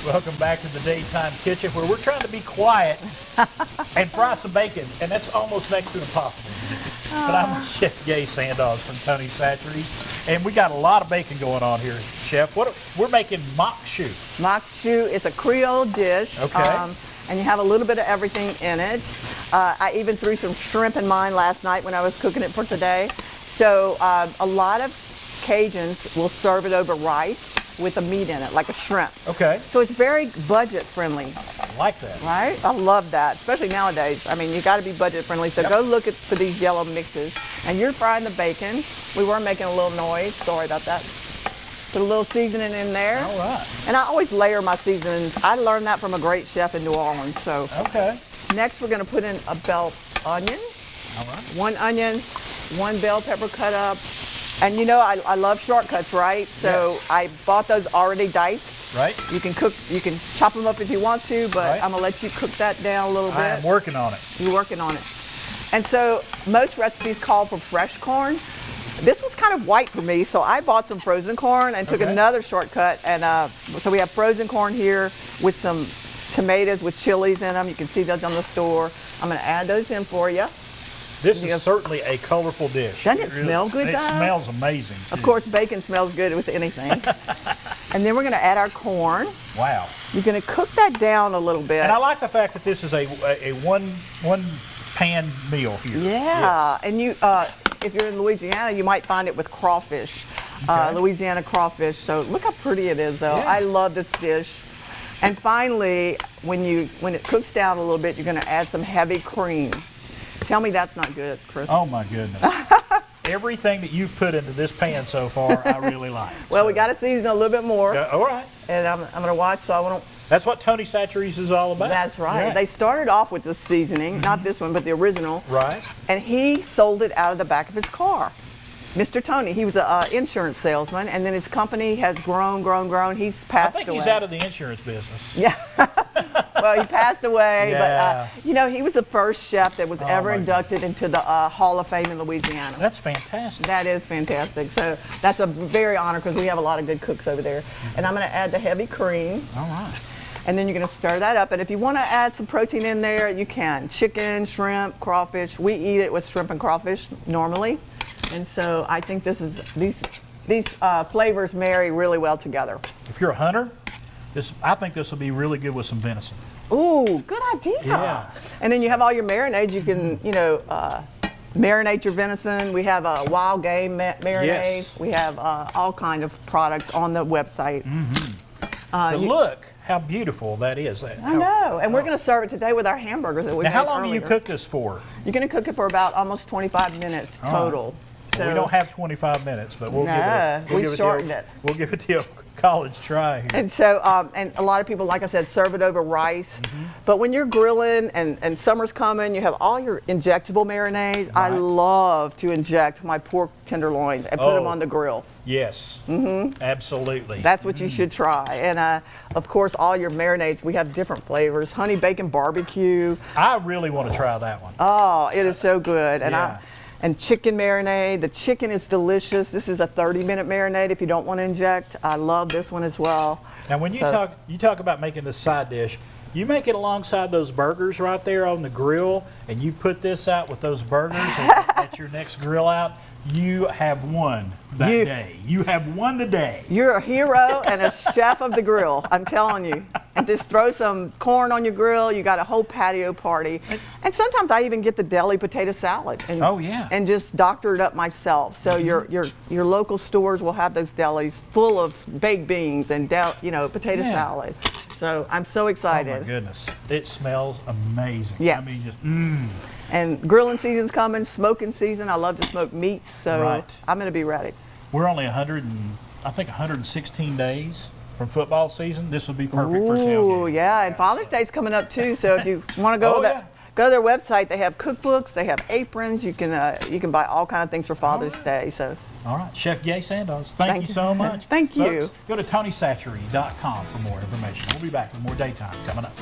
Welcome back to the Daytime Kitchen, where we're trying to be quiet and fry some bacon, and that's almost next to impossible. But I'm Chef Gaye Sandoz from Tony Chachere, and we got a lot of bacon going on here, Chef. We're making Maque Choux. Maque Choux is a Creole dish. Okay. And you have a little bit of everything in it. I even threw some shrimp in mine last night when I was cooking it for today. So a lot of Cajuns will serve it over rice with a meat in it, like a shrimp. Okay. So it's very budget friendly. I like that. Right? I love that, especially nowadays. I mean, you got to be budget friendly. So go look for these yellow mixes. And you're frying the bacon. We were making a little noise. Sorry about that. Put a little seasoning in there. All right. And I always layer my seasonings. I learned that from a great chef in New Orleans. So okay. Next, we're going to put in a bell onion. All right. One onion, one bell pepper cut up. And you know, I love shortcuts, right? So yes. I bought those already diced. Right. You can chop them up if you want to, but right. I'm gonna let you cook that down a little bit. I'm working on it. You're working on it. And so most recipes call for fresh corn. This was kind of white for me, so I bought some frozen corn and took another shortcut. And so we have frozen corn here with some tomatoes with chilies in them. You can see those on the store. I'm gonna add those in for you. This is certainly a colorful dish. Doesn't it smell good, It smells amazing, too. Of course, bacon smells good with anything. And then we're going to add our corn. Wow. You're going to cook that down a little bit. And I like the fact that this is a one pan meal here. Yeah. Yes. And you, if you're in Louisiana, you might find it with crawfish. Louisiana crawfish. So look how pretty it is, though. Yeah. I love this dish. And finally, when it cooks down a little bit, you're going to add some heavy cream. Tell me that's not good, Chris. Oh my goodness. Everything that you've put into this pan so far, I really like. Well, we got to season a little bit more. All right. And I'm going to watch, so I want to. That's what Tony Chachere's is all about. That's right. They started off with this seasoning, not this one, but the original. Right. And he sold it out of the back of his car. Mr. Tony, he was an insurance salesman, and then his company has grown. He's passed away. I think he's out of the insurance business. Yeah. Well, he passed away, yeah. But you know, he was the first chef that was ever inducted into the Hall of Fame in Louisiana. That's fantastic. That is fantastic. So that's a very honor because we have a lot of good cooks over there. And I'm going to add the heavy cream. All right. And then you're going to stir that up. And if you want to add some protein in there, you can. Chicken, shrimp, crawfish. We eat it with shrimp and crawfish normally. And so I think these flavors marry really well together. If you're a hunter, I think this will be really good with some venison. Ooh, good idea. Yeah. And then you have all your marinades. You can, marinate your venison. We have a wild game marinade. Yes. We have all kind of products on the website. Mm-hmm. Look how beautiful that is. I know. And we're going to serve it today with our hamburgers that we made Now, how long earlier. do you cook this for? You're going to cook it for about almost 25 minutes total. So we don't have 25 minutes, but we'll give it the college try here. And so, and a lot of people, like I said, serve it over rice. Mm-hmm. But when you're grilling and summer's coming, you have all your injectable marinades. Right. I love to inject my pork tenderloins and put them on the grill. Yes, absolutely. That's what you should try. And of course, all your marinades, we have different flavors. Honey bacon barbecue. I really want to try that one. Oh, it is so good. And yeah. And chicken marinade. The chicken is delicious. This is a 30-minute marinade if you don't want to inject. I love this one as well. Now, when you talk about making this side dish, you make it alongside those burgers right there on the grill, and you put this out with those burgers at your next grill out. You have won that day. You have won the day. You're a hero and a chef of the grill, I'm telling you. And just throw some corn on your grill. You got a whole patio party. And sometimes I even get the deli potato salad. And, and just doctor it up myself. So your local stores will have those delis full of baked beans and potato salad. So I'm so excited. Oh my goodness. It smells amazing. Yes. I mean, just And grilling season's coming, smoking season. I love to smoke meats, so I'm going to be ready. We're only 116 days from football season. This would be perfect for tailgating. Oh, yeah, and Father's Day's coming up too. So if you want to go go to their website, they have cookbooks, they have aprons. You can buy all kind of things for Father's Day. So. All right, Chef Gaye Sandoz, thank you so much. Thank you. Folks, go to TonyChachere.com for more information. We'll be back with more Daytime coming up.